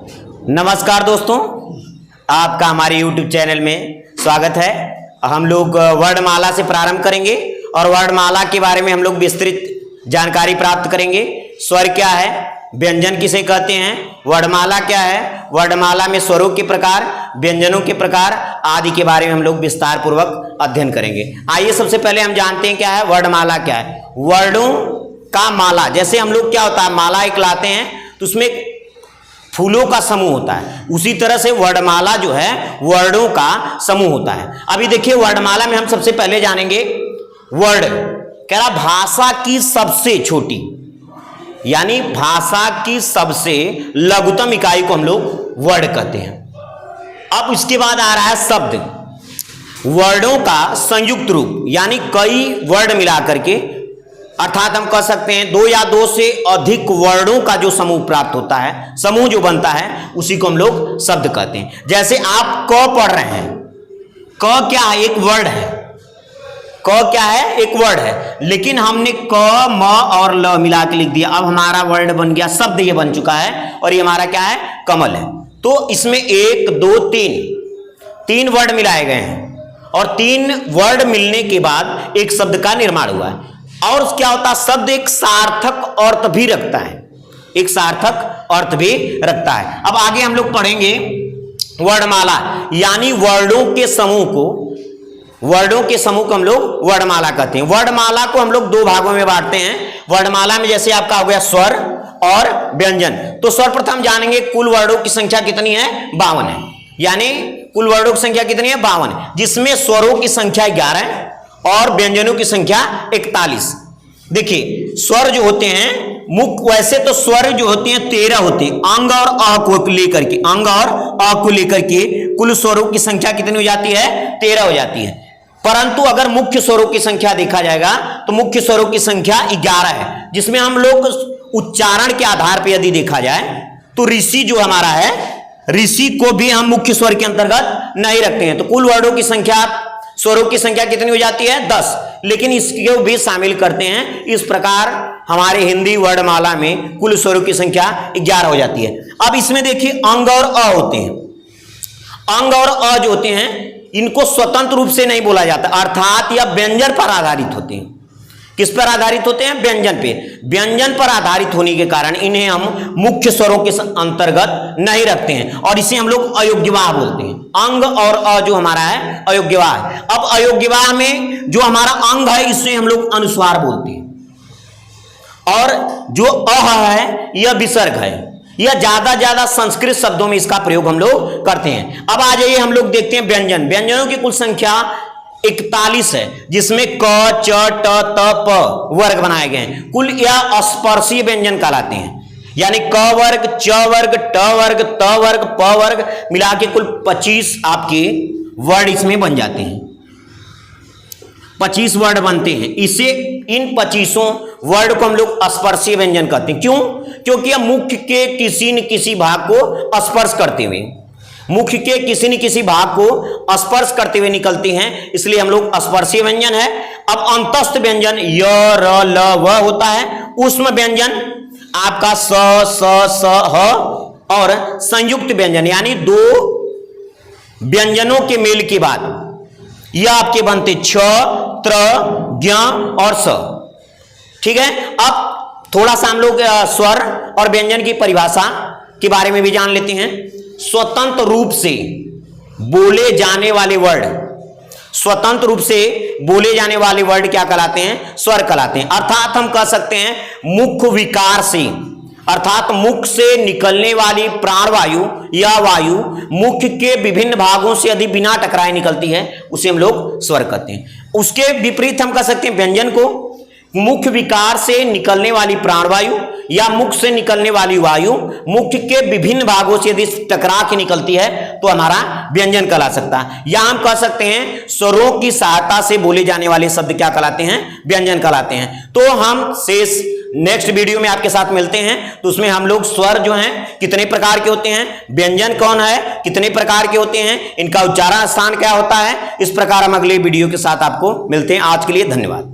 नमस्कार दोस्तों, आपका हमारे YouTube चैनल में स्वागत है। हम लोग वर्णमाला से प्रारंभ करेंगे और वर्णमाला के बारे में हम लोग विस्तृत जानकारी प्राप्त करेंगे। स्वर क्या है, व्यंजन किसे कहते हैं, वर्णमाला क्या है, वर्णमाला में स्वरों के प्रकार, व्यंजनों के प्रकार आदि के बारे में हम लोग विस्तार पूर्वक अध्ययन करेंगे। आइए सबसे पहले हम जानते हैं क्या है वर्णमाला। क्या है? वर्णों का माला। जैसे हम लोग क्या होता है, माला एक लाते हैं तो उसमें फूलों का समूह होता है, उसी तरह से वर्णमाला जो है वर्णों का समूह होता है। अभी देखिए वर्णमाला में हम सबसे पहले जानेंगे वर्ण। कह रहा भाषा की सबसे छोटी यानी भाषा की सबसे लघुतम इकाई को हम लोग वर्ण कहते हैं। अब इसके बाद आ रहा है शब्द। वर्णों का संयुक्त रूप यानी कई वर्ण मिलाकर के, अर्थात हम कह सकते हैं दो या दो से अधिक वर्णों का जो समूह प्राप्त होता है, समूह जो बनता है, उसी को हम लोग शब्द कहते हैं। जैसे आप क पढ़ रहे हैं, क क्या है? एक वर्ड है। क क्या है? एक वर्ड है, लेकिन हमने क म और ल मिला के लिख दिया। अब हमारा वर्ड बन गया, शब्द ये बन चुका है और ये हमारा क्या है? कमल है। तो इसमें एक दो तीन वर्ड मिलाए गए हैं और तीन वर्ड मिलने के बाद एक शब्द का निर्माण हुआ है। और क्या होता है? शब्द एक सार्थक अर्थ भी रखता है, एक सार्थक अर्थ भी रखता है। अब आगे हम लोग पढ़ेंगे वर्णमाला यानी वर्णों के समूह को हम लोग वर्णमाला कहते हैं। वर्णमाला को हम लोग दो भागों में बांटते हैं। वर्णमाला में जैसे आपका हो गया स्वर और व्यंजन। तो सर्वप्रथम जानेंगे कुल वर्णों की संख्या कितनी है? 52 है। यानी कुल वर्णों की संख्या कितनी है? 52, जिसमें स्वरों की संख्या 11 है और व्यंजनों की संख्या 41। देखिए स्वर जो होते हैं मुख्य, वैसे तो स्वर जो होते हैं 13 होते हैं, अंग और अ को लेकर के, अंग और अ को लेकर के कुल स्वरों की संख्या कितनी हो जाती है? 13 हो जाती है। परंतु अगर मुख्य स्वरों की संख्या देखा जाएगा तो मुख्य स्वरों की संख्या 11 है, जिसमें हम लोग उच्चारण के आधार पर यदि देखा जाए तो ऋषि जो हमारा है, ऋषि को भी हम मुख्य स्वर के अंतर्गत नहीं रखते हैं। तो कुल वर्णों की संख्या, स्वरों की संख्या कितनी हो जाती है? 10, लेकिन इसको भी शामिल करते हैं। इस प्रकार हमारे हिंदी वर्णमाला में कुल स्वरों की संख्या 11 हो जाती है। अब इसमें देखिए अंग और अ होते हैं। अंग और अ जो होते हैं इनको स्वतंत्र रूप से नहीं बोला जाता, अर्थात यह व्यंजन पर आधारित होते हैं। किस पर आधारित होते हैं? व्यंजन पे। व्यंजन पर आधारित होने के कारण इन्हें हम मुख्य स्वरों के अंतर्गत नहीं रखते हैं और इसे हम लोग अयोग्यवाह बोलते हैं। अंग और अ जो हमारा है अयोग्यवाह है। अब अयोग्यवाह में जो हमारा अंग है इसे हम लोग अनुस्वार बोलते हैं और जो अ है यह विसर्ग है। यह ज्यादा संस्कृत शब्दों में इसका प्रयोग हम लोग करते हैं। अब आ जाइए हम लोग देखते हैं व्यंजन। व्यंजनों की कुल संख्या 41 है, जिसमें क च ट त प वर्ग बनाए गए हैं। कुल यह स्पर्शीय व्यंजन कहलाते हैं, यानी क वर्ग, च वर्ग, ट वर्ग, त वर्ग, प वर्ग मिला के कुल 25 आपके वर्ड इसमें बन जाते हैं। 25 वर्ड बनते हैं। इसे इन 25 वर्ड को हम लोग स्पर्शीय व्यंजन कहते हैं। क्यों? क्योंकि यह मुख्य के किसी न किसी भाग को स्पर्श करते हुए, मुख्य के किसी न किसी भाग को स्पर्श करते हुए निकलती हैं, इसलिए हम लोग स्पर्शीय व्यंजन है। अब अंतस्थ व्यंजन य र ल व होता है। ऊष्म व्यंजन आपका स ह और संयुक्त व्यंजन यानी दो व्यंजनों के मेल के बाद यह आपके बनते छ, त्र, ज्ञ और स। ठीक है। अब थोड़ा सा हम लोग स्वर और व्यंजन की परिभाषा के बारे में भी जान लेते हैं। स्वतंत्र रूप से बोले जाने वाले वर्ड, स्वतंत्र रूप से बोले जाने वाले वर्ड क्या कहलाते हैं? स्वर कहलाते हैं। अर्थात हम कह सकते हैं मुख्य विकार से, अर्थात मुख से निकलने वाली प्राणवायु या वायु मुख के विभिन्न भागों से यदि बिना टकराए निकलती है उसे हम लोग स्वर कहते हैं। उसके विपरीत हम कह सकते हैं व्यंजन को मुख्य विकार से निकलने वाली प्राणवायु या मुख से निकलने वाली वायु मुख के विभिन्न भागों से यदि टकरा के निकलती है तो हमारा व्यंजन कहला सकता है। या हम कह सकते हैं स्वरों की सहायता से बोले जाने वाले शब्द क्या कहलाते हैं? व्यंजन कहलाते हैं। तो हम शेष नेक्स्ट वीडियो में आपके साथ मिलते हैं, तो उसमें हम लोग स्वर जो हैं कितने प्रकार के होते हैं, व्यंजन कौन है, कितने प्रकार के होते हैं, इनका उच्चारण स्थान क्या होता है, इस प्रकार हम अगले वीडियो के साथ आपको मिलते हैं। आज के लिए धन्यवाद।